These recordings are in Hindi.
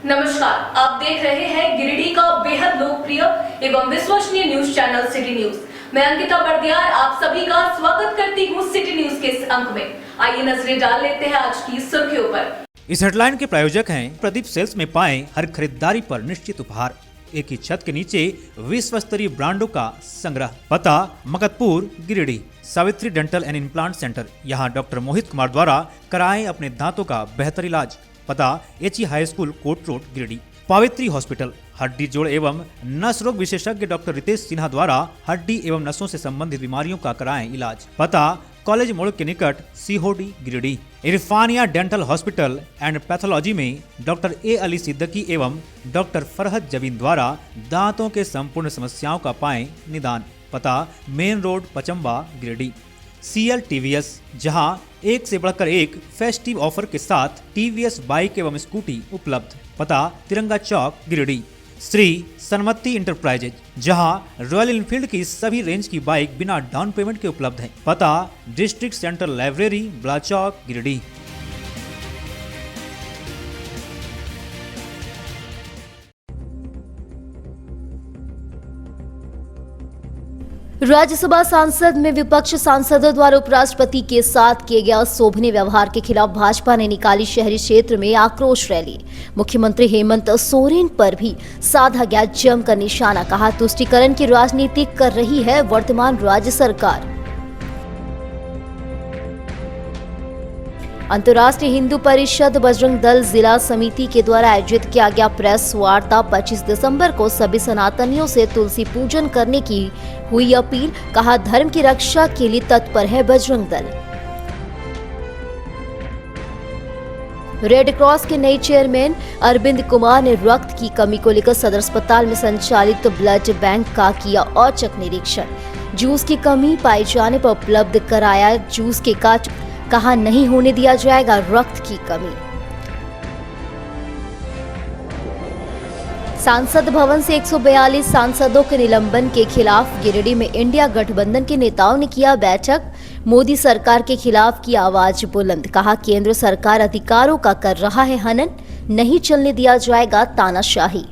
नमस्कार, आप देख रहे हैं गिरिडीह का बेहद लोकप्रिय एवं विश्वसनीय न्यूज चैनल सिटी न्यूज। मैं अंकिता बर्दियार आप सभी का स्वागत करती हूँ सिटी न्यूज के इस अंक में। आइए नजरें डाल लेते हैं आज की सुर्खियों पर। इस हेडलाइन के प्रायोजक हैं प्रदीप सेल्स में पाएं हर खरीदारी पर निश्चित उपहार। एक ही छत के नीचे विश्व स्तरीय ब्रांडों का संग्रह। पता Makatpur Giridih. Savitri dental and implant centre. यहाँ डॉक्टर मोहित कुमार द्वारा कराएं अपने दांतों का बेहतर इलाज। पता HE high school court road Giridih. Pavitri hospital. हड्डी जोड़ एवं नस रोग विशेषज्ञ डॉक्टर रितेश सिन्हा द्वारा हड्डी एवं नसों से संबंधित बीमारियों का कराएं इलाज। पता कॉलेज मोड़ के निकट Sihodih Giridih. Irfania dental hospital and pathology में डॉक्टर ए अली सिद्दीकी एवं डॉक्टर फरहत जबीन द्वारा दांतों के संपूर्ण समस्याओं का पाएं निदान। पता main road Pachamba Giridih. CL TVS, जहां एक से बढ़कर एक फेस्टिव ऑफर के साथ TVS बाइक एवं स्कूटी उपलब्ध। पता तिरंगा चौक गिरिडीह। श्री सन्मति इंटरप्राइजेज, जहां रॉयल एनफील्ड की सभी रेंज की बाइक बिना डाउन पेमेंट के उपलब्ध है। पता डिस्ट्रिक्ट सेंटर लाइब्रेरी ब्लाचौक गिरिडीह। राज्यसभा सांसद में विपक्ष सांसदों द्वारा उपराष्ट्रपति के साथ किए गए शोभनीय व्यवहार के खिलाफ भाजपा ने निकाली शहरी क्षेत्र में आक्रोश रैली। मुख्यमंत्री हेमंत सोरेन पर भी साधा गया जमकर निशाना। कहा, तुष्टीकरण की राजनीति कर रही है वर्तमान राज्य सरकार। अंतर्राष्ट्रीय हिंदू परिषद बजरंग दल जिला समिति के द्वारा आयोजित किया गया प्रेस वार्ता। 25 दिसंबर को सभी सनातनियों से तुलसी पूजन करने की हुई अपील। कहा, धर्म की रक्षा के लिए तत्पर है बजरंग दल। रेड क्रॉस के नए चेयरमैन अरविंद कुमार ने रक्त की कमी को लेकर सदर अस्पताल में संचालित ब्लड बैंक का किया औचक निरीक्षण। जूस की कमी पाए जाने पर उपलब्ध कराया जूस के काट। कहा, नहीं होने दिया जाएगा रक्त की कमी। सांसद भवन से 142 सांसदों के निलंबन के खिलाफ गिरिडीह में इंडिया गठबंधन के नेताओं ने किया बैठक। मोदी सरकार के खिलाफ की आवाज बुलंद। कहा, केंद्र सरकार अधिकारों का कर रहा है हनन, नहीं चलने दिया जाएगा तानाशाही।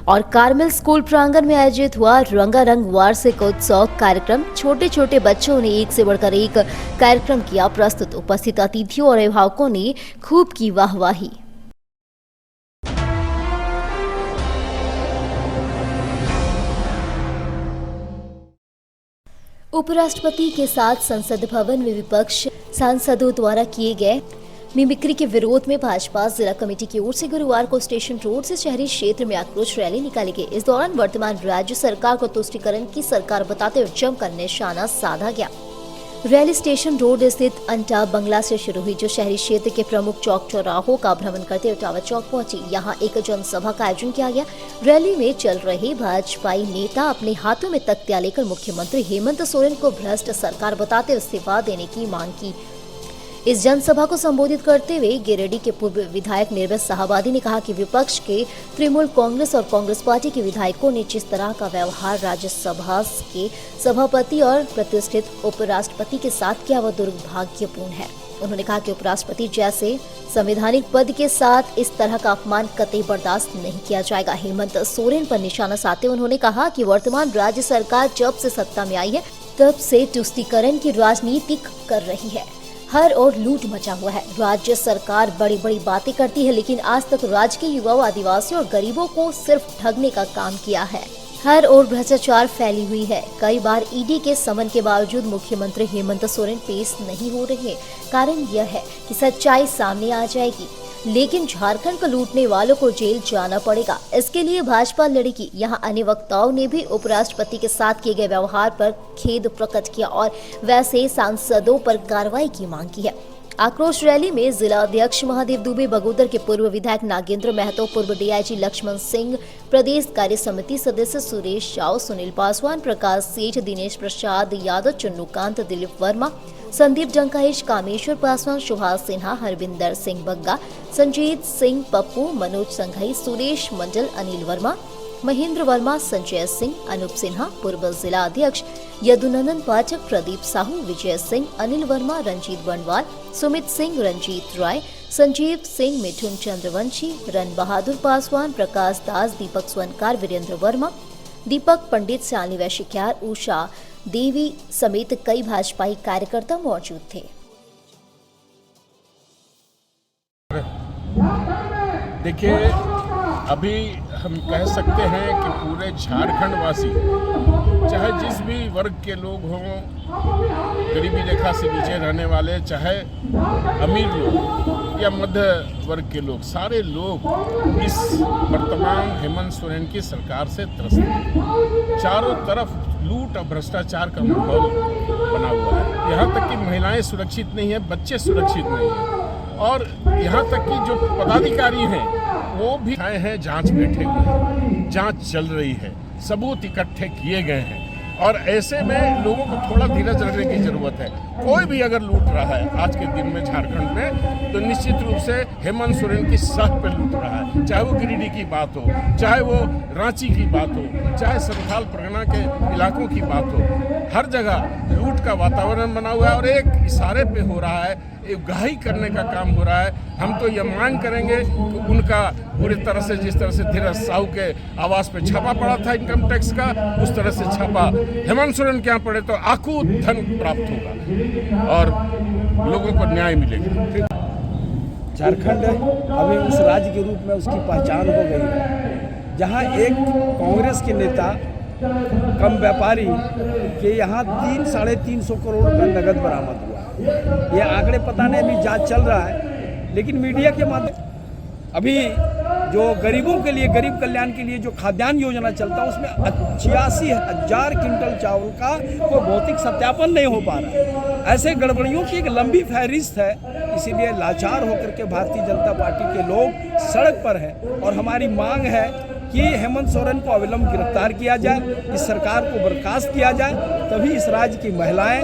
और कार्मेल स्कूल प्रांगण में आयोजित हुआ रंगारंग वार्षिक उत्सव कार्यक्रम। छोटे छोटे बच्चों ने एक से बढ़कर एक कार्यक्रम किया प्रस्तुत। उपस्थित अतिथियों और अभिभावकों ने खूब की वाहवाही। उपराष्ट्रपति के साथ संसद भवन में विपक्ष सांसदों द्वारा किए गए मिमिक्री के विरोध में भाजपा जिला कमेटी की ओर से गुरुवार को स्टेशन रोड से शहरी क्षेत्र में आक्रोश रैली निकाली गई। इस दौरान वर्तमान राज्य सरकार को तुष्टीकरण की सरकार बताते हुए जमकर निशाना साधा गया। रैली स्टेशन रोड स्थित अंटा बंगला से शुरू हुई, जो शहरी क्षेत्र के प्रमुख चौक चौराहों का भ्रमण करते हुए टावर चौक पहुंची। यहां एक जनसभा का आयोजन किया गया। रैली में चल रहे भाजपाई नेता अपने हाथों में तख्तियां लेकर मुख्यमंत्री हेमंत सोरेन को भ्रष्ट सरकार बताते हुए इस्तीफा देने की मांग की। इस जनसभा को संबोधित करते हुए गिरिडीह के पूर्व विधायक निर्भय शाहबादी ने कहा कि विपक्ष के तृणमूल कांग्रेस और कांग्रेस पार्टी के विधायकों ने जिस तरह का व्यवहार राज्यसभा के सभापति और प्रतिष्ठित उपराष्ट्रपति के साथ किया वह दुर्भाग्यपूर्ण है। उन्होंने कहा कि उपराष्ट्रपति जैसे संवैधानिक पद के साथ इस तरह का अपमान कतई बर्दाश्त नहीं किया जाएगा। हेमंत सोरेन पर निशाना साधते उन्होंने कहा कि वर्तमान राज्य सरकार जब से सत्ता में आई है तब से तुष्टीकरण की राजनीति कर रही है। हर ओर लूट मचा हुआ है। राज्य सरकार बड़ी बड़ी बातें करती है, लेकिन आज तक राज्य के युवाओं, आदिवासियों और गरीबों को सिर्फ ठगने का काम किया है। हर ओर भ्रष्टाचार फैली हुई है। कई बार ईडी के समन के बावजूद मुख्यमंत्री हेमंत सोरेन पेश नहीं हो रहे। कारण यह है कि सच्चाई सामने आ जाएगी, लेकिन झारखंड को लूटने वालों को जेल जाना पड़ेगा। इसके लिए भाजपा लड़ेगी। यहां अन्य वक्ताओं ने भी उपराष्ट्रपति के साथ किए गए व्यवहार पर खेद प्रकट किया और वैसे सांसदों पर कार्रवाई की मांग की है। आक्रोश रैली में जिला अध्यक्ष महादेव दुबे, बगोदर के पूर्व विधायक नागेंद्र महतो, पूर्व डीआईजी लक्ष्मण सिंह, प्रदेश कार्य समिति सदस्य सुरेश साव, सुनील पासवान, प्रकाश सेठ, दिनेश प्रसाद यादव, चन्नूकांत, दिलीप वर्मा, संदीप जंकाइश, कामेश्वर पासवान, सुभाष सिन्हा, हरविंदर सिंह बग्गा, संजीत सिंह पप्पू, मनोज संघई, सुरेश मंडल, अनिल वर्मा, महेंद्र वर्मा, संजय सिंह, अनूप सिन्हा, पूर्व जिला अध्यक्ष यदुनंदन पाठक, प्रदीप साहू, विजय सिंह, अनिल वर्मा, रंजीत बंडवाल, सुमित सिंह, रंजीत राय, संजीव सिंह, मिथुन चंद्रवंशी, रन बहादुर पासवान, प्रकाश दास, दीपक स्वनकार, वीरेंद्र वर्मा, दीपक पंडित, शालिनी वैश्यक्यार, उषा देवी समेत कई भाजपाई कार्यकर्ता मौजूद थे। देखिए, अभी हम कह सकते हैं कि पूरे झारखंड वासी, चाहे जिस भी वर्ग के लोग हों, गरीबी रेखा से नीचे रहने वाले, चाहे अमीर लोग या मध्य वर्ग के लोग, सारे लोग इस वर्तमान हेमंत सोरेन की सरकार से त्रस्त हैं। चारों तरफ लूट और भ्रष्टाचार का माहौल बना हुआ है। यहाँ तक कि महिलाएं सुरक्षित नहीं है, बच्चे सुरक्षित नहीं हैं, और यहाँ तक कि जो पदाधिकारी हैं वो भी आए हैं, जांच बैठे हुए हैं, जांच चल रही है, सबूत इकट्ठे किए गए हैं, और ऐसे में लोगों को थोड़ा धीरज रखने की जरूरत है। कोई भी अगर लूट रहा है आज के दिन में झारखंड में, तो निश्चित रूप से हेमंत सोरेन की सह पे लूट रहा है। चाहे वो गिरिडीह की बात हो, चाहे वो रांची की बात हो, चाहे संथाल परगना के इलाकों की बात हो, हर जगह लूट का वातावरण बना हुआ है और एक इशारे पे हो रहा है, एक गाही करने का काम हो रहा है। हम तो ये मांग करेंगे कि उनका पूरी तरह से, जिस तरह से धीरज साहू के आवास पे छापा पड़ा था इनकम टैक्स का, उस तरह से छापा हेमंत सोरेन के यहाँ पड़े तो आकूत धन प्राप्त होगा और लोगों को न्याय मिलेगा। झारखंड अभी उस राज्य के रूप में उसकी पहचान हो गई है, जहां एक कांग्रेस के नेता कम व्यापारी के यहाँ 300-350 करोड़ रुपये नगद बरामद हुआ। ये आंकड़े पता नहीं, अभी जांच चल रहा है, लेकिन मीडिया के माध्यम अभी जो गरीबों के लिए, गरीब कल्याण के लिए जो खाद्यान्न योजना चलता है, उसमें 86,000 क्विंटल चावल का कोई भौतिक सत्यापन नहीं हो पा रहा है। ऐसे गड़बड़ियों की एक लंबी फहरिस्त है। इसीलिए लाचार होकर के भारतीय जनता पार्टी के लोग सड़क पर हैं और हमारी मांग है कि हेमंत सोरेन को अविलंब गिरफ्तार किया जाए, इस सरकार को बर्खास्त किया जाए, तभी इस राज्य की महिलाएं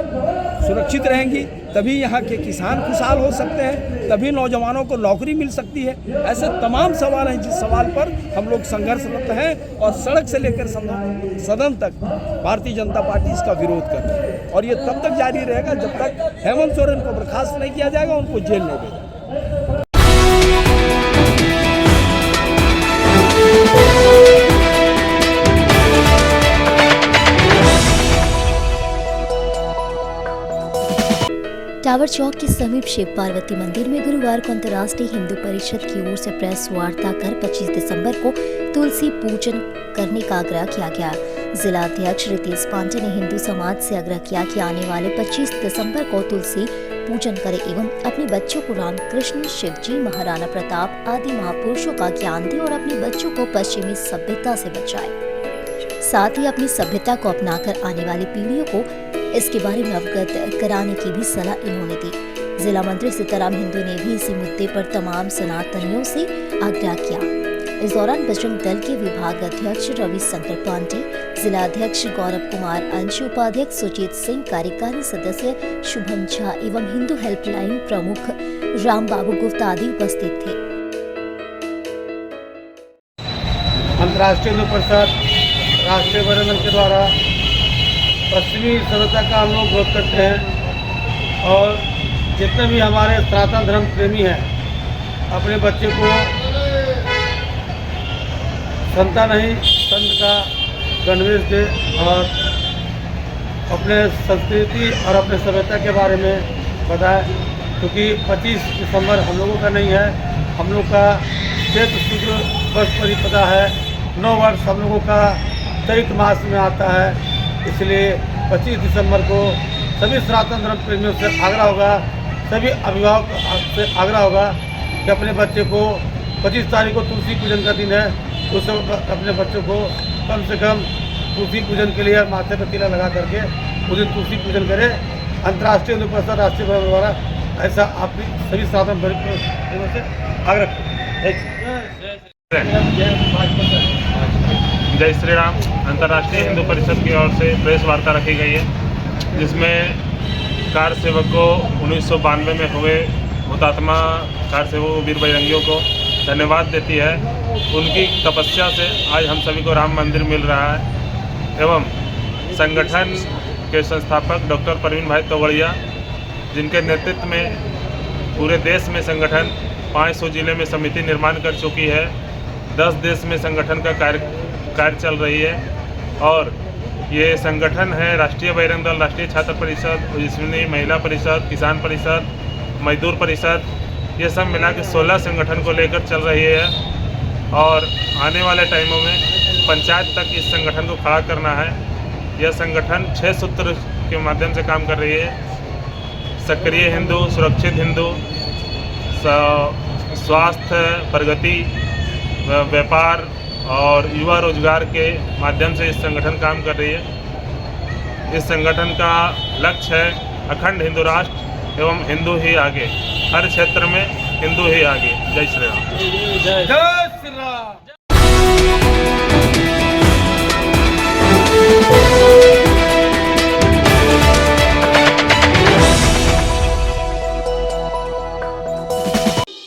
सुरक्षित रहेंगी, तभी यहाँ के किसान खुशहाल हो सकते हैं, तभी नौजवानों को नौकरी मिल सकती है। ऐसे तमाम सवाल हैं जिस सवाल पर हम लोग संघर्षरत हैं और सड़क से लेकर सदन तक भारतीय जनता पार्टी इसका विरोध कर रही है और ये तब तक जारी रहेगा जब तक हेमंत सोरेन को बर्खास्त नहीं किया जाएगा, उनको जेल नहीं भेजा। टावर चौक के समीप शिव पार्वती मंदिर में गुरुवार को अंतर्राष्ट्रीय हिंदू परिषद की ओर से प्रेस वार्ता कर 25 दिसंबर को तुलसी पूजन करने का आग्रह किया गया। जिला अध्यक्ष रितेश पांडे ने हिंदू समाज से आग्रह किया कि आने वाले 25 दिसंबर को तुलसी पूजन करें एवं अपने बच्चों को रामकृष्ण, शिवजी, महाराणा प्रताप आदि महापुरुषों का ज्ञान दें और अपने बच्चों को पश्चिमी सभ्यता से बचाएं। साथ ही अपनी सभ्यता को अपनाकर आने वाली पीढ़ियों को इसके बारे में अवगत कराने की भी सलाह इन्होंने दी। जिला मंत्री सीताराम हिंदू ने भी इसी मुद्दे पर तमाम सनातनियों से आग्रह किया। इस दौरान बजरंग दल के विभाग अध्यक्ष रवि शंकर पांडे, जिला अध्यक्ष गौरव कुमार अंश, उपाध्यक्ष सुजीत सिंह, कार्यकारी सदस्य शुभम झा एवं हिंदू हेल्पलाइन प्रमुख राम बाबू गुप्ता आदि उपस्थित थे। अंतर्राष्ट्रीय हिंदू परिषद राष्ट्रीय बजरंग दल के द्वारा पश्चिमी सभ्यता का हम लोग विरोध करते हैं और जितने भी हमारे सनातन धर्म प्रेमी हैं अपने बच्चे को संता नहीं संत का गणवेश दे और अपने संस्कृति और अपने सभ्यता के बारे में बताए, क्योंकि 25 दिसंबर हम लोगों का नहीं है, हम लोग का चैत्र शुक्ल वर्ष परिपदा है, 9 वर्ष हम लोगों का चैत मास में आता है। इसलिए 25 दिसंबर को सभी सनातन धर्म प्रेमियों से आग्रह होगा, सभी अभिभावक से आग्रह होगा कि अपने बच्चे को 25 तारीख को तुलसी पूजन का दिन है, उस अपने बच्चों को कम से कम तुलसी पूजन के लिए माथे पर तिलक लगा करके उस दिन तुलसी पूजन करें। अंतर्राष्ट्रीय हिंदू परिषद राष्ट्रीय भवन द्वारा ऐसा आप सभी सनातन प्रेमियों से आग्रह। जय श्री राम। अंतर्राष्ट्रीय हिंदू परिषद की ओर से प्रेस वार्ता रखी गई है, जिसमें कार सेवक को 1992 में हुए हुतात्मा कार सेवक वीर बजरंगियों को धन्यवाद देती है उनकी तपस्या से आज हम सभी को राम मंदिर मिल रहा है। एवं संगठन के संस्थापक डॉक्टर परवीन भाई तोगड़िया, जिनके नेतृत्व में पूरे देश में संगठन 500 जिले में समिति निर्माण कर चुकी है, 10 देश में संगठन का कार्य चल रही है। और ये संगठन है राष्ट्रीय बजरंग दल, राष्ट्रीय छात्र परिषद, जिसमें महिला परिषद, किसान परिषद, मजदूर परिषद, ये सब मिला के 16 संगठन को लेकर चल रही है। और आने वाले टाइमों में पंचायत तक इस संगठन को खड़ा करना है। यह संगठन 6 सूत्र के माध्यम से काम कर रही है: सक्रिय हिंदू, सुरक्षित हिंदू, स्वास्थ्य, प्रगति, व्यापार और युवा रोजगार के माध्यम से इस संगठन काम कर रही है। इस संगठन का लक्ष्य है अखंड हिंदू राष्ट्र एवं हिंदू ही आगे, हर क्षेत्र में हिंदू ही आगे। जय श्री राम। जय श्री राम।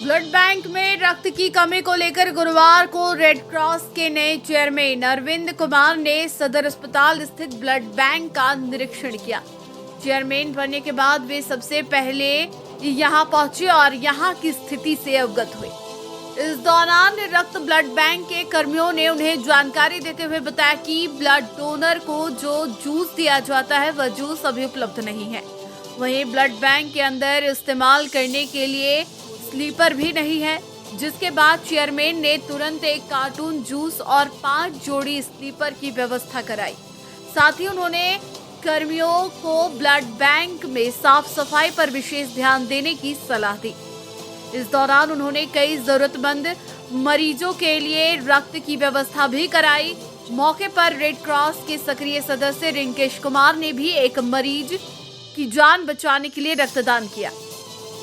ब्लड बैंक में रक्त की कमी को लेकर गुरुवार को रेड क्रॉस के नए चेयरमैन अरविंद कुमार ने सदर अस्पताल स्थित ब्लड बैंक का निरीक्षण किया। चेयरमैन बनने के बाद वे सबसे पहले यहां पहुंचे और यहां की स्थिति से अवगत हुए। इस दौरान रक्त ब्लड बैंक के कर्मियों ने उन्हें जानकारी देते हुए बताया कि ब्लड डोनर को जो जूस दिया जाता है वह जूस अभी उपलब्ध नहीं है। वहीं ब्लड बैंक के अंदर इस्तेमाल करने के लिए स्लीपर भी नहीं है, जिसके बाद चेयरमैन ने तुरंत एक कार्टून जूस और 5 जोड़ी स्लीपर की व्यवस्था कराई। साथ ही उन्होंने कर्मियों को ब्लड बैंक में साफ सफाई पर विशेष ध्यान देने की सलाह दी। इस दौरान उन्होंने कई जरूरतमंद मरीजों के लिए रक्त की व्यवस्था भी कराई। मौके पर रेड क्रॉस के सक्रिय सदस्य रिंकेश कुमार ने भी एक मरीज की जान बचाने के लिए रक्तदान किया।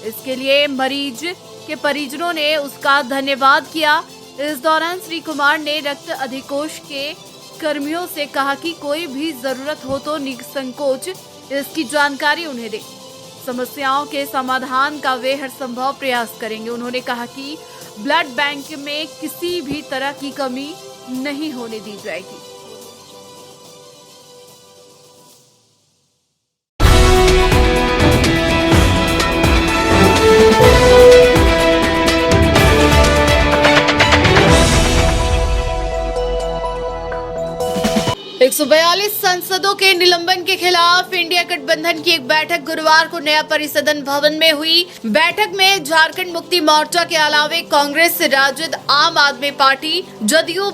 इसके लिए मरीज के परिजनों ने उसका धन्यवाद किया। इस दौरान श्री कुमार ने रक्त अधिकोष के कर्मियों से कहा कि कोई भी जरूरत हो तो निसंकोच इसकी जानकारी उन्हें दे। समस्याओं के समाधान का वे हर संभव प्रयास करेंगे। उन्होंने कहा कि ब्लड बैंक में किसी भी तरह की कमी नहीं होने दी जाएगी। एक 142 सांसदों के निलंबन के खिलाफ इंडिया गठबंधन की एक बैठक गुरुवार को नया परिसदन भवन में हुई। बैठक में झारखंड मुक्ति मोर्चा के अलावे कांग्रेस, राजद, आम आदमी पार्टी, जदयू,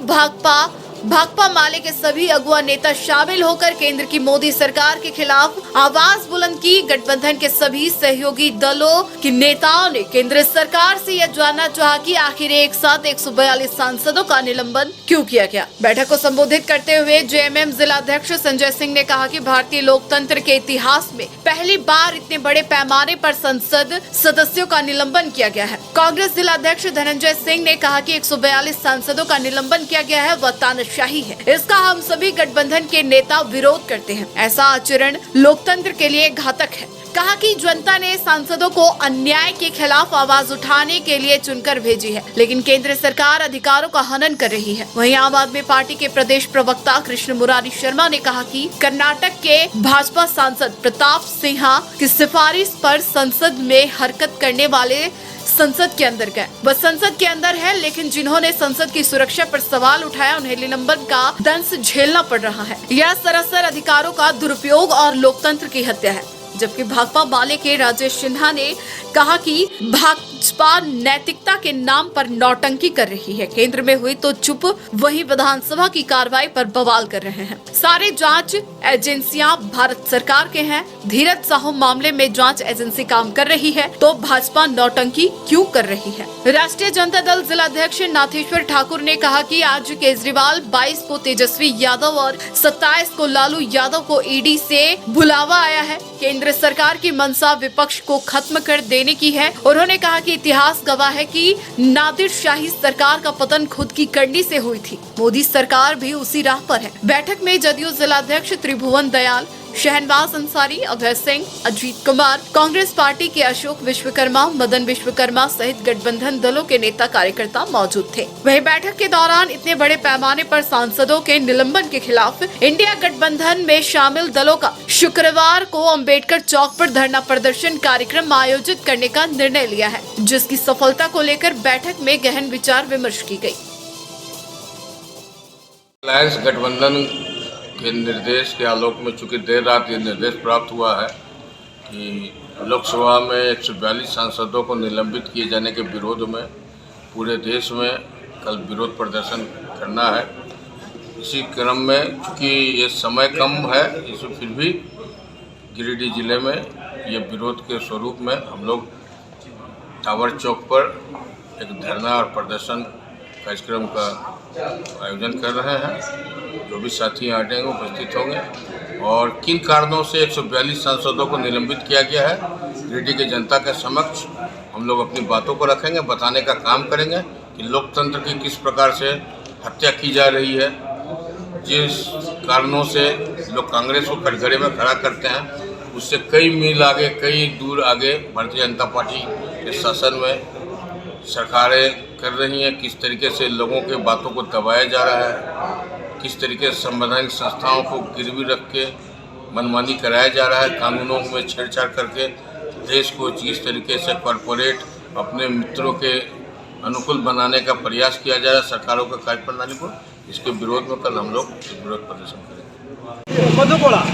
भाकपा माले के सभी अगुआ नेता शामिल होकर केंद्र की मोदी सरकार के खिलाफ आवाज बुलंद की। गठबंधन के सभी सहयोगी दलों के नेताओं ने केंद्र सरकार से यह जानना चाहा कि आखिर एक साथ 142 सांसदों का निलंबन क्यों किया गया। बैठक को संबोधित करते हुए जेएमएम जिलाध्यक्ष संजय सिंह ने कहा कि भारतीय लोकतंत्र के इतिहास में पहली बार इतने बड़े पैमाने पर संसद सदस्यों का निलंबन किया गया है। कांग्रेस जिलाध्यक्ष धनंजय सिंह ने कहा कि 142 सांसदों का निलंबन किया गया है वह तानाशाही है। इसका हम सभी गठबंधन के नेता विरोध करते हैं। ऐसा आचरण लोकतंत्र के लिए घातक है। कहा कि जनता ने सांसदों को अन्याय के खिलाफ आवाज उठाने के लिए चुनकर भेजी है, लेकिन केंद्र सरकार अधिकारों का हनन कर रही है। वहीं आम आदमी पार्टी के प्रदेश प्रवक्ता कृष्ण मुरारी शर्मा ने कहा कि कर्नाटक के भाजपा सांसद प्रताप सिन्हा की सिफारिश पर संसद में हरकत करने वाले संसद के अंदर गए। वह संसद के अंदर है, लेकिन जिन्होंने संसद की सुरक्षा पर सवाल उठाया उन्हें निलंबन का दंश झेलना पड़ रहा है। यह सरासर अधिकारों का दुरुपयोग और लोकतंत्र की हत्या है। जबकि भाकपा माले के राजेश सिन्हा ने कहा कि भाजपा नैतिकता के नाम पर नौटंकी कर रही है। केंद्र में हुई तो चुप, वहीं विधानसभा की कार्रवाई पर बवाल कर रहे हैं। सारे जांच एजेंसियां भारत सरकार के हैं। धीरज साहू मामले में जांच एजेंसी काम कर रही है तो भाजपा नौटंकी क्यों कर रही है। राष्ट्रीय जनता दल जिलाध्यक्ष नाथेश्वर ठाकुर ने कहा कि आज केजरीवाल 22 को तेजस्वी यादव और 27 को लालू यादव को ईडी से बुलावा आया है। केंद्र सरकार की मंशा विपक्ष को खत्म कर देने की है। उन्होंने कहा कि इतिहास गवाह है कि नादिर शाही सरकार का पतन खुद की करनी से हुई थी। मोदी सरकार भी उसी राह पर है। बैठक में जदयू जिलाध्यक्ष त्रिभुवन दयाल, शहनवाज अंसारी, अभय सिंह, अजीत कुमार, कांग्रेस पार्टी के अशोक विश्वकर्मा, मदन विश्वकर्मा सहित गठबंधन दलों के नेता कार्यकर्ता मौजूद थे। वहीं बैठक के दौरान इतने बड़े पैमाने पर सांसदों के निलंबन के खिलाफ इंडिया गठबंधन में शामिल दलों का शुक्रवार को अंबेडकर चौक पर धरना प्रदर्शन कार्यक्रम आयोजित करने का निर्णय लिया है, जिसकी सफलता को लेकर बैठक में गहन विचार विमर्श की गयी। अलायंस गठबंधन के निर्देश के आलोक में चूंकि देर रात ये निर्देश प्राप्त हुआ है कि लोकसभा में 142 सांसदों को निलंबित किए जाने के विरोध में पूरे देश में कल विरोध प्रदर्शन करना है। इसी क्रम में चूंकि ये समय कम है, इसमें फिर भी गिरिडीह जिले में ये विरोध के स्वरूप में हम लोग टावर चौक पर एक धरना और प्रदर्शन कार्यक्रम का आयोजन कर रहे हैं। जो भी साथी यहाँ आएंगे उपस्थित होंगे और किन कारणों से 142 सांसदों को निलंबित किया गया है, गिरिडीह के जनता के समक्ष हम लोग अपनी बातों को रखेंगे, बताने का काम करेंगे कि लोकतंत्र की किस प्रकार से हत्या की जा रही है। जिस कारणों से लोग कांग्रेस को कटघरे में खड़ा करते हैं, उससे कई मील आगे, कई दूर आगे भारतीय जनता पार्टी के शासन में सरकारें कर रही हैं। किस तरीके से लोगों के बातों को दबाया जा रहा है, किस तरीके से संवैधानिक संस्थाओं को गिरवी रख के मनमानी कराया जा रहा है, कानूनों में छेड़छाड़ करके देश को जिस तरीके से कॉरपोरेट अपने मित्रों के अनुकूल बनाने का प्रयास किया जा रहा है सरकारों के कार्य प्रणाली को, इसके विरोध में कल हम लोग विरोध प्रदर्शन करेंगे।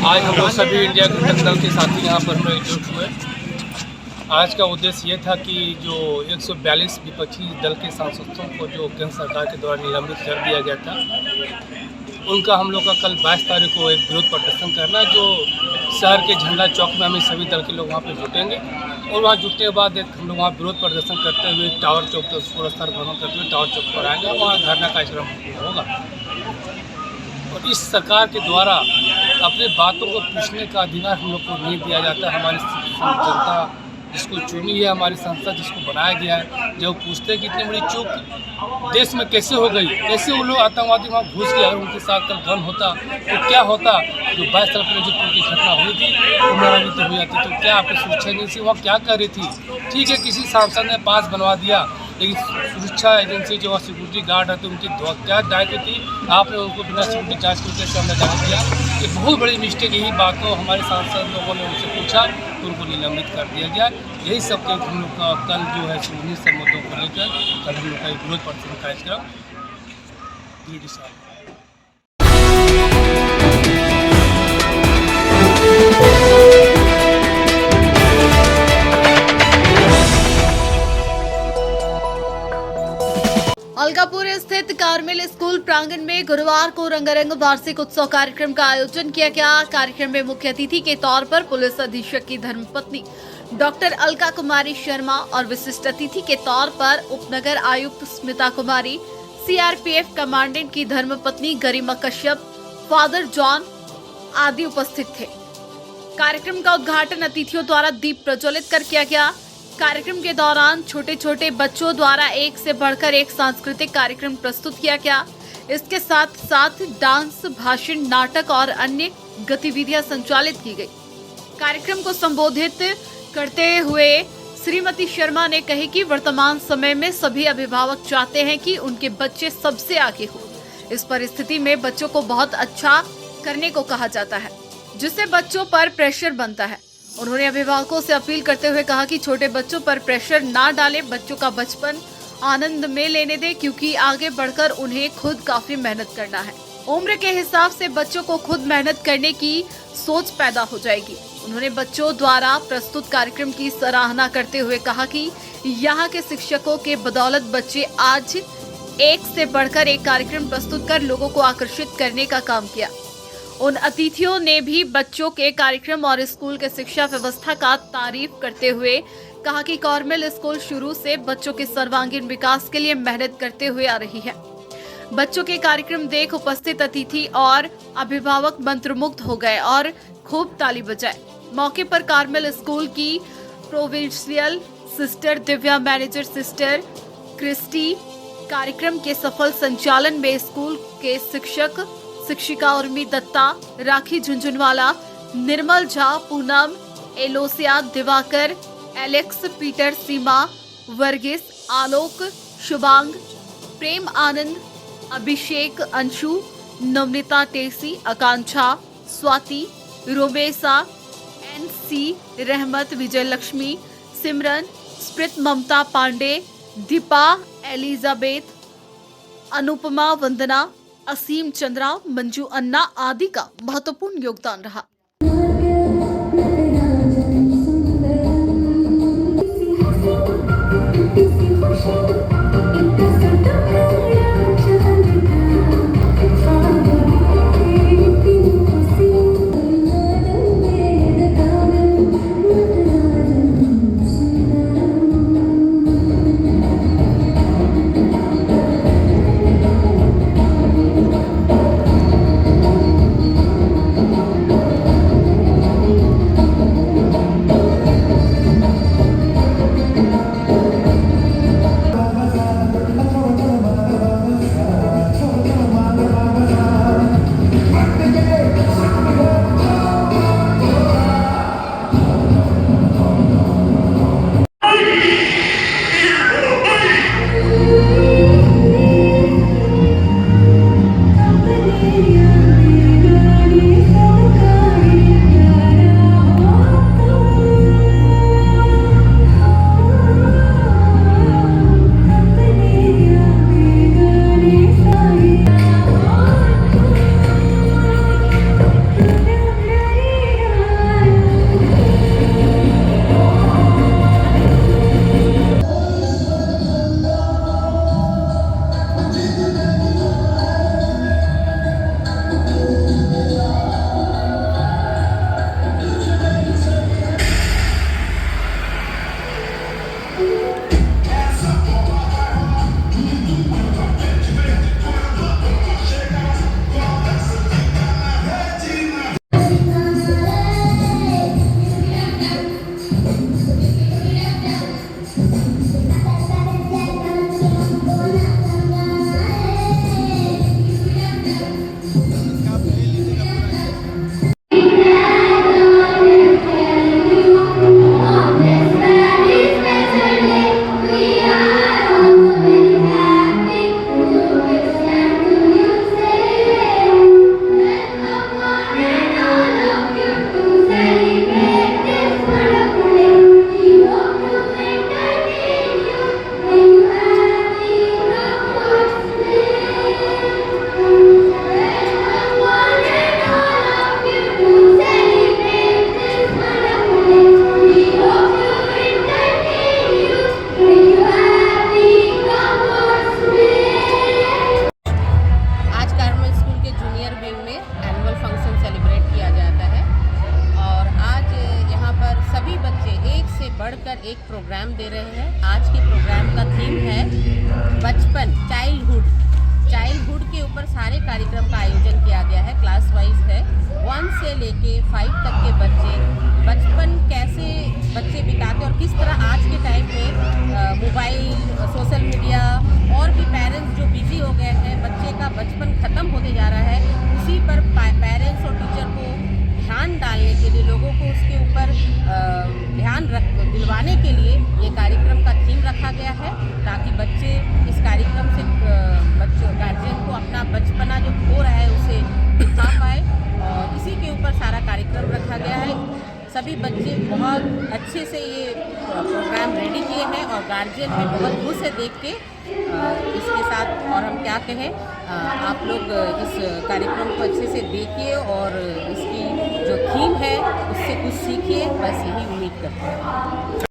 आज हम लोग सभी इंडिया गठबंधन दल के साथी यहाँ पर एकजुट हुए। आज का उद्देश्य ये था कि जो 142 विपक्षी दल के सांसदों को जो केंद्र सरकार के द्वारा निलंबित कर दिया गया था, उनका हम लोग का कल 22 तारीख को एक विरोध प्रदर्शन करना, जो शहर के झंडा चौक में हमें सभी दल के लोग वहाँ पर जुटेंगे और वहाँ जुटने के बाद एक हम लोग वहाँ विरोध प्रदर्शन करते हुए टावर चौक तक पूरा स्तर भ्रमण करते हुए टावर चौक पर आएंगे, वहाँ धरना कार्यक्रम होगा। और इस सरकार के द्वारा अपनी बातों को पूछने का अधिकार हम लोग को नहीं दिया जाता। हमारी जनता जिसको चुनी है, हमारी संसद जिसको बनाया गया है, जब पूछते हैं कि इतनी बड़ी चूक देश में कैसे हो गई, कैसे वो लोग आतंकवादी वहाँ घुस गए, अगर उनके साथ कल गन होता तो क्या होता। जो 22 साल पहले जो की घटना हुई थी, उन्होंने भी तो हुई थी, तो क्या आपकी सुरक्षा एजेंसी वहाँ क्या कर रही थी। ठीक है, किसी सांसद ने पास बनवा दिया, लेकिन सुरक्षा एजेंसी जो सिक्योरिटी गार्ड है, तो उनकी क्या दायित्व थी, आपने उनको बिना सिक्योरिटी जाँच करके सामने जाने दिया। एक बहुत बड़ी मिस्टेक, यही बात को हमारे सांसद लोगों ने उनसे पूछा तो उनको निलंबित कर दिया गया। यही सब के हम लोग का कल जो है सुनिश्चित सब मुद्दों को लेकर कल हम लोग का विरोध प्रदर्शन कार्यक्रम गिरिडीह शहर। अलकापुर स्थित कार्मेल स्कूल प्रांगण में गुरुवार को रंगारंग वार्षिक उत्सव कार्यक्रम का आयोजन किया गया। कार्यक्रम में मुख्य अतिथि के तौर पर पुलिस अधीक्षक की धर्मपत्नी डॉक्टर अलका कुमारी शर्मा और विशिष्ट अतिथि के तौर पर उपनगर आयुक्त स्मिता कुमारी, सीआरपीएफ कमांडेंट की धर्मपत्नी गरिमा कश्यप, फादर जॉन आदि उपस्थित थे। कार्यक्रम का उद्घाटन अतिथियों द्वारा दीप प्रज्वलित कर किया गया। कार्यक्रम के दौरान छोटे छोटे बच्चों द्वारा एक से बढ़कर एक सांस्कृतिक कार्यक्रम प्रस्तुत किया गया। इसके साथ साथ डांस, भाषण, नाटक और अन्य गतिविधियां संचालित की गई। कार्यक्रम को संबोधित करते हुए श्रीमती शर्मा ने कही कि वर्तमान समय में सभी अभिभावक चाहते हैं कि उनके बच्चे सबसे आगे हो। इस परिस्थिति में बच्चों को बहुत अच्छा करने को कहा जाता है, जिससे बच्चों पर प्रेशर बनता है। उन्होंने अभिभावकों से अपील करते हुए कहा कि छोटे बच्चों पर प्रेशर ना डालें, बच्चों का बचपन आनंद में लेने दें, क्योंकि आगे बढ़कर उन्हें खुद काफी मेहनत करना है। उम्र के हिसाब से बच्चों को खुद मेहनत करने की सोच पैदा हो जाएगी। उन्होंने बच्चों द्वारा प्रस्तुत कार्यक्रम की सराहना करते हुए कहा कि यहाँ के शिक्षकों के बदौलत बच्चे आज एक से बढ़कर एक कार्यक्रम प्रस्तुत कर लोगों को आकर्षित करने का काम किया। उन अतिथियों ने भी बच्चों के कार्यक्रम और स्कूल के शिक्षा व्यवस्था का तारीफ करते हुए कहा कि कार्मेल स्कूल शुरू से बच्चों के सर्वांगीण विकास के लिए मेहनत करते हुए आ रही है। बच्चों के कार्यक्रम देख उपस्थित अतिथि और अभिभावक मंत्रमुग्ध हो गए और खूब ताली बजाए। मौके पर कार्मेल स्कूल की provincial sister Divya, manager sister Christy, कार्यक्रम के सफल संचालन में स्कूल के शिक्षक शिक्षिका Urmi Datta, Rakhi Jhunjhunwala, Nirmal Jha, Poonam, Aloysia, Diwakar, Alex, Peter, Seema, Varghese, Alok, Shubhang, Prem Anand, Abhishek, Anshu, Navneeta, Tessy, Akanksha, Swati, Romesa, Ancy, Rahmat, Vijay Lakshmi, Simran, स्प्रित, ममता, पांडे, दीपा, एलिजाबेथ, अनुपमा, वंदना, असीम, चंद्रा, मंजू, अन्ना आदि का महत्वपूर्ण योगदान रहा। बढ़कर एक प्रोग्राम दे रहे हैं। आज के प्रोग्राम का थीम है बचपन, चाइल्डहुड के ऊपर सारे कार्यक्रम का आयोजन किया गया है। क्लास वाइज है, 1 से लेके 5 तक के बच्चे बचपन कैसे बच्चे बिताते और किस तरह आज के टाइम में मोबाइल, सोशल मीडिया और भी पेरेंट्स जो बिजी हो गए हैं, बच्चे का बचपन ख़त्म होते जा रहा है। उसी पर पेरेंट्स और टीचर को ध्यान डालने के लिए, लोगों को उसके ऊपर ध्यान दिलवाने के लिए ये कार्यक्रम का थीम रखा गया है, ताकि बच्चे इस कार्यक्रम से गार्जियन को अपना बचपना जो खो रहा है उसे दिखा पाए, और इसी के ऊपर सारा कार्यक्रम रखा गया है। सभी बच्चे बहुत अच्छे से ये प्रोग्राम रेडी किए हैं और गार्जियन भी बहुत खुश है देख के। इसके साथ और हम क्या कहें, आप लोग इस कार्यक्रम को अच्छे से देखिए और इसकी जो थीम है उससे कुछ सीखिए, बस यही उम्मीद करते हैं।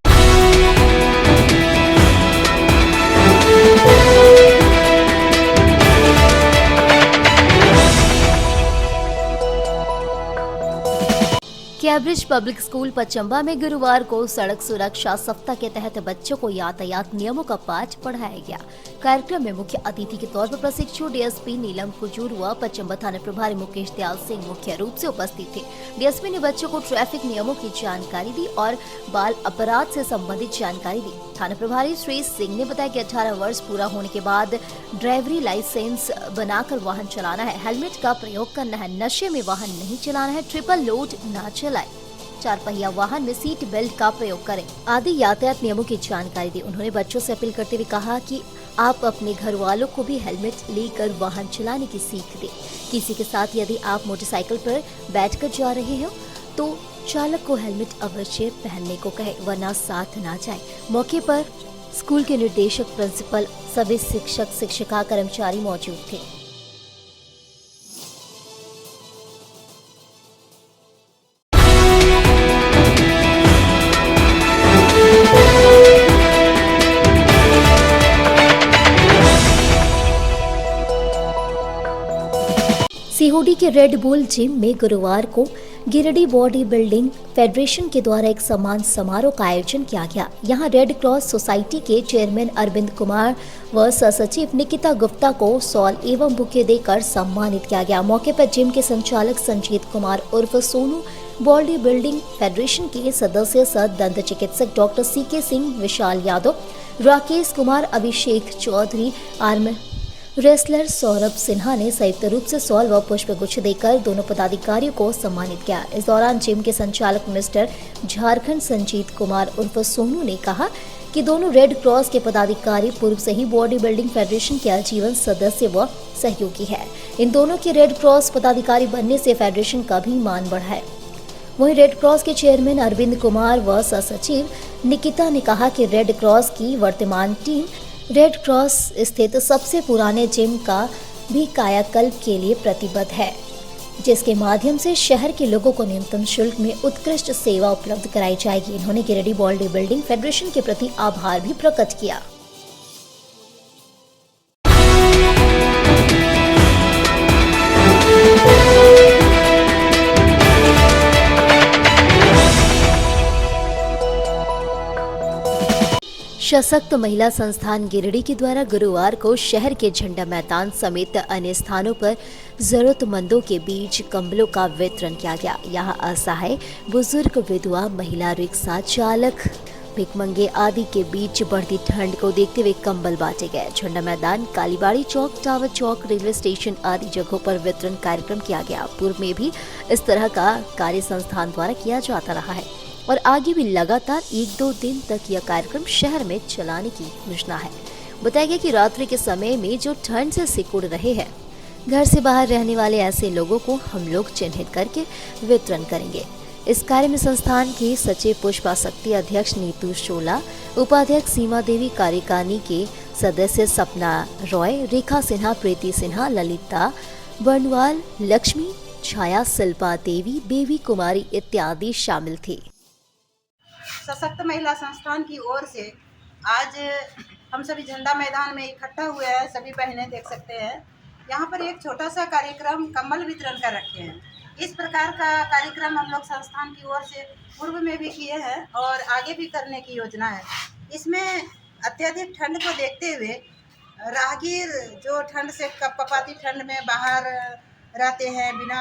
क्या फेब्रिज पब्लिक स्कूल पचंबा में गुरुवार को सड़क सुरक्षा सप्ताह के तहत बच्चों को यातायात नियमों का पाठ पढ़ाया गया। कार्यक्रम में मुख्य अतिथि के तौर पर प्रशिक्षु डीएसपी नीलम कुजूर व पचंबा थाना प्रभारी मुकेश दयाल सिंह मुख्य रूप से उपस्थित थे। डीएसपी ने बच्चों को ट्रैफिक नियमों की जानकारी दी और बाल अपराध से संबंधित जानकारी दी। थाना प्रभारी श्री सिंह ने बताया कि 18 वर्ष पूरा होने के बाद ड्राइवरी लाइसेंस बनाकर वाहन चलाना है, हेलमेट का प्रयोग करना है, नशे में वाहन नहीं चलाना है, ट्रिपल लोड न चलाए, 4 पहिया वाहन में सीट बेल्ट का प्रयोग करें आदि यातायात नियमों की जानकारी दी। उन्होंने बच्चों से अपील करते हुए कहा कि आप अपने घर वालों को भी हेलमेट लेकर वाहन चलाने की सीख दें। किसी के साथ यदि आप मोटरसाइकिल पर बैठकर जा रहे हो तो चालक को हेलमेट अवश्य पहनने को कहे, वरना साथ ना जाए। मौके पर स्कूल के निर्देशक, प्रिंसिपल, सभी शिक्षक, शिक्षिका, कर्मचारी मौजूद थे। सीहोडी के रेड बुल जिम में गुरुवार को गिरिडीह बॉडी बिल्डिंग फेडरेशन के द्वारा एक सम्मान समारोह का आयोजन किया गया। यहां रेड क्रॉस सोसाइटी के चेयरमैन अरविंद कुमार व सचिव निकिता गुप्ता को शॉल एवं बुके देकर सम्मानित किया गया। मौके पर जिम के संचालक संजीत कुमार उर्फ सोनू, बॉडी बिल्डिंग फेडरेशन के सदस्य सह दंत चिकित्सक डॉक्टर सीके सिंह, विशाल यादव, राकेश कुमार, अभिषेक चौधरी, आर्म रेसलर सौरभ सिन्हा ने संयुक्त रूप से शॉल व पुष्प गुच्छ देकर दोनों पदाधिकारियों को सम्मानित किया। इस दौरान जिम के संचालक मिस्टर झारखंड संजीत कुमार उर्फ सोनू ने कहा कि दोनों रेड क्रॉस के पदाधिकारी पूर्व से ही बॉडी बिल्डिंग फेडरेशन के आजीवन सदस्य व सहयोगी है। इन दोनों के रेड क्रॉस पदाधिकारी बनने से फेडरेशन का भी मान बढ़ा है। वहीं रेड क्रॉस के चेयरमैन अरविंद कुमार व सचिव निकिता ने कहा कि रेड क्रॉस की वर्तमान टीम रेड क्रॉस स्थित सबसे पुराने जिम का भी कायाकल्प के लिए प्रतिबद्ध है, जिसके माध्यम से शहर के लोगों को न्यूनतम शुल्क में उत्कृष्ट सेवा उपलब्ध कराई जाएगी। इन्होंने गिरिडीह बॉडी बिल्डिंग फेडरेशन के प्रति आभार भी प्रकट किया। सशक्त महिला संस्थान गिरिडीह के द्वारा गुरुवार को शहर के झंडा मैदान समेत अन्य स्थानों पर जरूरतमंदों के बीच कंबलों का वितरण किया गया। यहां असहाय, बुजुर्ग, विधवा, महिला, रिक्शा चालक, भिखमंगे आदि के बीच बढ़ती ठंड को देखते हुए कंबल बांटे गए। झंडा मैदान, कालीबाड़ी चौक, टावर चौक, रेलवे स्टेशन आदि जगहों पर वितरण कार्यक्रम किया गया। पूर्व में भी इस तरह का कार्य संस्थान द्वारा किया जाता रहा है और आगे भी लगातार 1-2 दिन तक यह कार्यक्रम शहर में चलाने की योजना है। बताया गया कि रात्रि के समय में जो ठंड से सिकुड़ रहे हैं, घर से बाहर रहने वाले ऐसे लोगों को हम लोग चिन्हित करके वितरण करेंगे। इस कार्य में संस्थान की सचिव पुष्पा शक्ति, अध्यक्ष नीतू शोला, उपाध्यक्ष सीमा देवी, कार्यकारिणी के सदस्य सपना रॉय, रेखा सिन्हा, प्रीति सिन्हा, ललिता बर्नवाल, लक्ष्मी, छाया, शिल्पा देवी, बेबी कुमारी इत्यादि शामिल थे। सशक्त महिला संस्थान की ओर से आज हम सभी झंडा मैदान में इकट्ठा हुए हैं। सभी बहनें देख सकते हैं, यहाँ पर एक छोटा सा कार्यक्रम कंबल वितरण कर रखे हैं। इस प्रकार का कार्यक्रम हम लोग संस्थान की ओर से पूर्व में भी किए हैं और आगे भी करने की योजना है। इसमें अत्यधिक ठंड को देखते हुए राहगीर जो ठंड से कपकपाती ठंड में बाहर रहते हैं बिना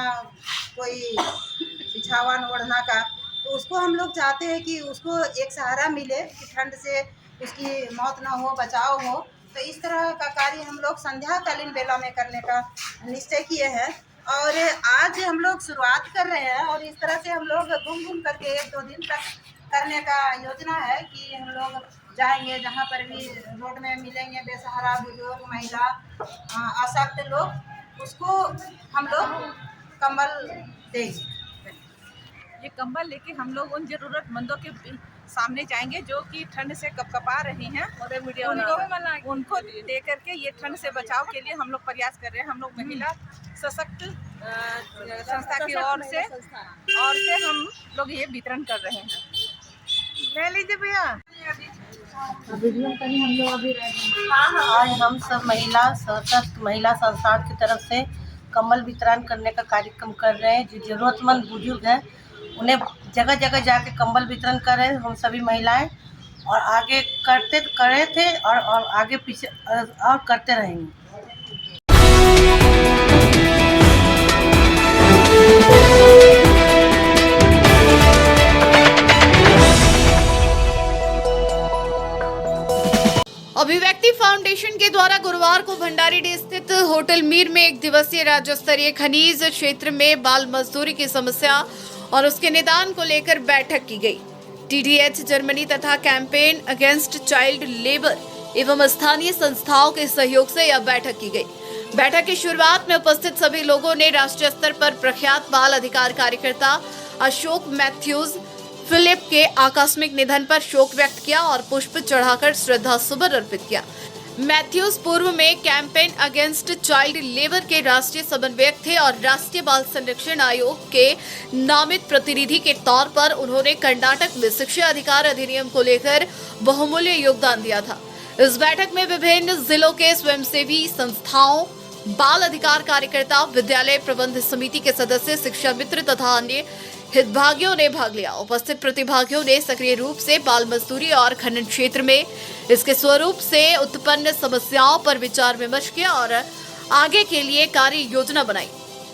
कोई बिछावन ओढ़ना का, तो उसको हम लोग चाहते हैं कि उसको एक सहारा मिले कि ठंड से उसकी मौत ना हो, बचाव हो। तो इस तरह का कार्य हम लोग संध्याकालीन बेला में करने का निश्चय किए हैं और आज हम लोग शुरुआत कर रहे हैं और इस तरह से हम लोग घूम करके 1-2 दिन तक करने का योजना है कि हम लोग जाएंगे जहाँ पर भी रोड में मिलेंगे बेसहारा, बुजुर्ग, महिला, अशक्त लोग, उसको हम लोग कंबल देंगे। ये कंबल लेके हम लोग उन जरूरतमंदों के सामने जाएंगे जो कि ठंड से कपकपा रही हैं, उनको दे करके ये ठंड से बचाव के लिए हम लोग प्रयास कर रहे हैं। हम लोग महिला सशक्त संस्था की ओर से हम लोग ये वितरण कर रहे हैं। ले लीजिए भैया। आज हम सब महिला सशक्त महिला संस्थान की तरफ से कंबल वितरण करने का कार्यक्रम कर रहे हैं। जो जरूरतमंद बुजुर्ग हैं उन्हें जगह जगह जाके कंबल वितरण कर रहे हैं हम सभी महिलाएं, और आगे करे थे और आगे पीछे और करते रहेंगे। अभिव्यक्ति फाउंडेशन के द्वारा गुरुवार को भंडारीडीह स्थित होटल मीर में एक दिवसीय राज्य स्तरीय खनिज क्षेत्र में बाल मजदूरी की समस्या और उसके निदान को लेकर बैठक की गई। TDH जर्मनी तथा कैंपेन अगेंस्ट चाइल्ड लेबर एवं स्थानीय संस्थाओं के सहयोग से यह बैठक की गई। बैठक की शुरुआत में उपस्थित सभी लोगों ने राष्ट्रीय स्तर पर प्रख्यात बाल अधिकार कार्यकर्ता अशोक मैथ्यूज फिलिप के आकस्मिक निधन पर शोक व्यक्त किया और पुष्प चढ़ाकर श्रद्धा सुमन अर्पित किया। मैथ्यूज पूर्व में कैंपेन अगेंस्ट चाइल्ड लेबर के राष्ट्रीय समन्वयक थे और राष्ट्रीय बाल संरक्षण आयोग के नामित प्रतिनिधि के तौर पर उन्होंने कर्नाटक में शिक्षा अधिकार अधिनियम को लेकर बहुमूल्य योगदान दिया था। इस बैठक में विभिन्न जिलों के स्वयंसेवी संस्थाओं, बाल अधिकार कार्यकर्ता, विद्यालय प्रबंध समिति के सदस्य, शिक्षा मित्र तथा अन्य हितभागियों ने भाग लिया। उपस्थित प्रतिभागियों ने सक्रिय रूप से बाल मजदूरी और खनन क्षेत्र में इसके स्वरूप से उत्पन्न समस्याओं पर विचार विमर्श किया और आगे के लिए कार्य योजना बनाई,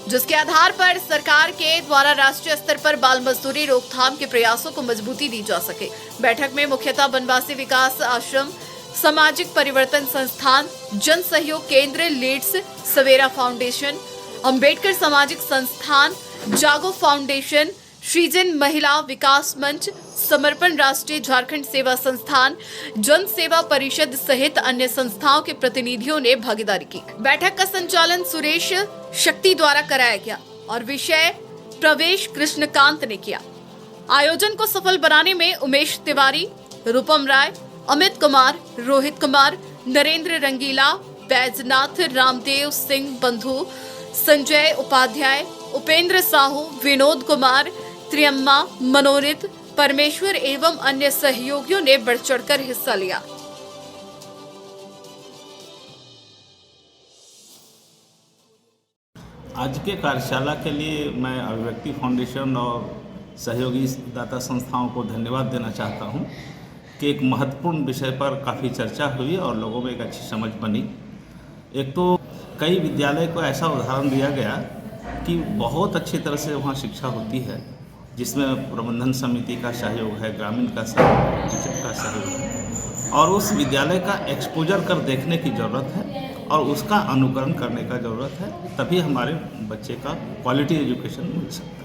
जिसके आधार पर सरकार के द्वारा राष्ट्रीय स्तर पर बाल मजदूरी रोकथाम के प्रयासों को मजबूती दी जा सके। बैठक में मुख्यतः बनवासी विकास आश्रम, सामाजिक परिवर्तन संस्थान, जन सहयोग केंद्र लीड्स, सवेरा फाउंडेशन, अंबेडकर सामाजिक संस्थान, जागो फाउंडेशन, सृजन महिला विकास मंच, समर्पण राष्ट्रीय झारखंड सेवा संस्थान, जन सेवा परिषद सहित अन्य संस्थाओं के प्रतिनिधियों ने भागीदारी की। बैठक का संचालन सुरेश शक्ति द्वारा कराया गया और विषय प्रवेश कृष्णकांत ने किया। आयोजन को सफल बनाने में उमेश तिवारी, रूपम राय, अमित कुमार, रोहित कुमार, नरेंद्र रंगीला, बैजनाथ, रामदेव सिंह बंधु, संजय उपाध्याय, उपेंद्र साहू, विनोद कुमार, त्रियम्मा, मनोरित, परमेश्वर एवं अन्य सहयोगियों ने बढ़ चढ़कर हिस्सा लिया। आज के कार्यशाला के लिए मैं अभिव्यक्ति फाउंडेशन और सहयोगी दाता संस्थाओं को धन्यवाद देना चाहता हूं कि एक महत्वपूर्ण विषय पर काफ़ी चर्चा हुई और लोगों में एक अच्छी समझ बनी। एक तो कई विद्यालय को ऐसा उदाहरण दिया गया कि बहुत अच्छी तरह से वहाँ शिक्षा होती है, जिसमें प्रबंधन समिति का सहयोग है, ग्रामीण का सहयोग है, टीचर का सहयोग है, और उस विद्यालय का एक्सपोजर कर देखने की ज़रूरत है और उसका अनुकरण करने का ज़रूरत है, तभी हमारे बच्चे का क्वालिटी एजुकेशन मिल सकता है।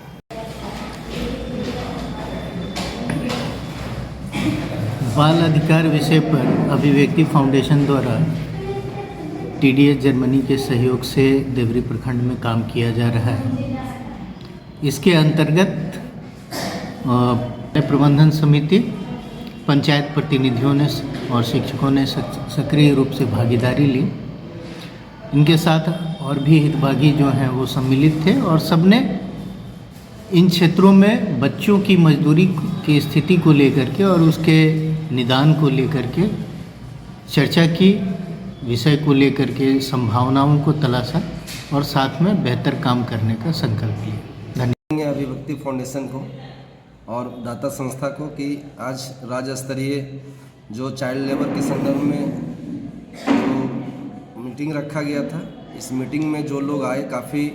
बाल अधिकार विषय पर अभिव्यक्ति फाउंडेशन द्वारा TDH जर्मनी के सहयोग से देवरी प्रखंड में काम किया जा रहा है। इसके अंतर्गत प्रबंधन समिति, पंचायत प्रतिनिधियों ने और शिक्षकों ने सक्रिय रूप से भागीदारी ली। इनके साथ और भी हितभागी जो हैं वो सम्मिलित थे और सबने इन क्षेत्रों में बच्चों की मजदूरी की स्थिति को लेकर के और उसके निदान को लेकर के चर्चा की, विषय को लेकर के संभावनाओं को तलाशा और साथ में बेहतर काम करने का संकल्प लिया। धन्यवाद अभिव्यक्ति फाउंडेशन को और दाता संस्था को कि आज राज्य स्तरीय जो चाइल्ड लेबर के संदर्भ में जो मीटिंग रखा गया था, इस मीटिंग में जो लोग आए काफ़ी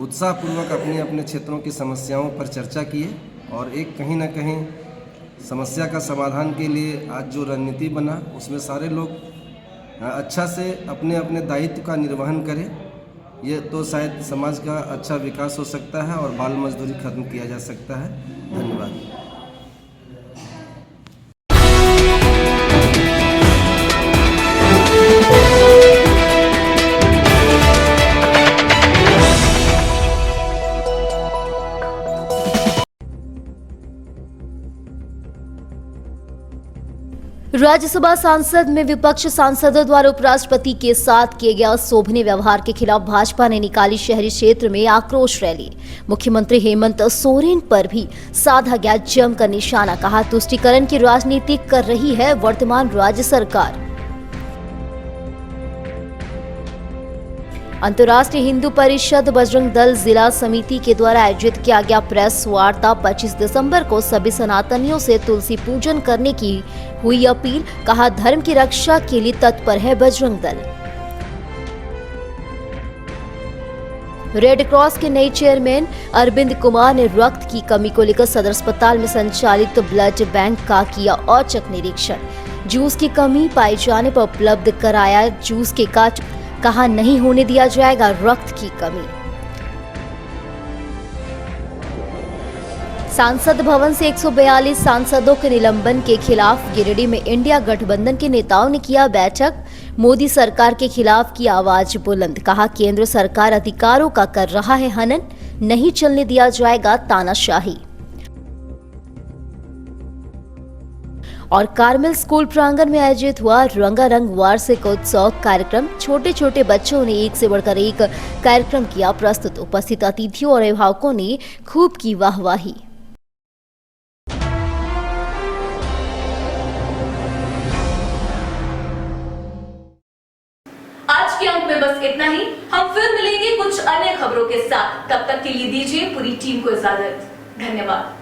उत्साहपूर्वक अपने अपने क्षेत्रों की समस्याओं पर चर्चा किए और एक कहीं ना कहीं समस्या का समाधान के लिए आज जो रणनीति बना उसमें सारे लोग अच्छा से अपने अपने दायित्व का निर्वहन करें। ये तो शायद समाज का अच्छा विकास हो सकता है और बाल मजदूरी खत्म किया जा सकता है। धन्यवाद। राज्यसभा सांसद में विपक्ष सांसदों द्वारा उपराष्ट्रपति के साथ किए गए शोभनीय व्यवहार के खिलाफ भाजपा ने निकाली शहरी क्षेत्र में आक्रोश रैली। मुख्यमंत्री हेमंत सोरेन पर भी साधा गया जमकर निशाना, कहा तुष्टीकरण की राजनीति कर रही है वर्तमान राज्य सरकार। अंतर्राष्ट्रीय हिंदू परिषद बजरंग दल जिला समिति के द्वारा आयोजित किया गया प्रेस वार्ता 25 दिसंबर को सभी सनातनियों से तुलसी पूजन करने की हुई अपील। कहा, धर्म की रक्षा के लिए तत्पर है बजरंग दल। रेड क्रॉस के नए चेयरमैन अरविंद कुमार ने रक्त की कमी को लेकर सदर अस्पताल में संचालित ब्लड बैंक का किया औचक निरीक्षण। जूस की कमी पाए जाने पर उपलब्ध कराया जूस के कार्ड। कहा, नहीं होने दिया जाएगा रक्त की कमी। सांसद भवन से 142 सांसदों के निलंबन के खिलाफ गिरिडीह में इंडिया गठबंधन के नेताओं ने किया बैठक। मोदी सरकार के खिलाफ की आवाज बुलंद। कहा, केंद्र सरकार अधिकारों का कर रहा है हनन, नहीं चलने दिया जाएगा तानाशाही। और कार्मेल स्कूल प्रांगण में आयोजित हुआ रंगारंग वार्षिक उत्सव कार्यक्रम। छोटे छोटे बच्चों ने एक से बढ़कर एक कार्यक्रम किया प्रस्तुत। उपस्थित अतिथियों और अभिभावकों ने खूब की वाहवाही। आज के अंक में बस इतना ही। हम फिर मिलेंगे कुछ अन्य खबरों के साथ। तब तक के लिए दीजिए पूरी टीम को इजाजत। धन्यवाद।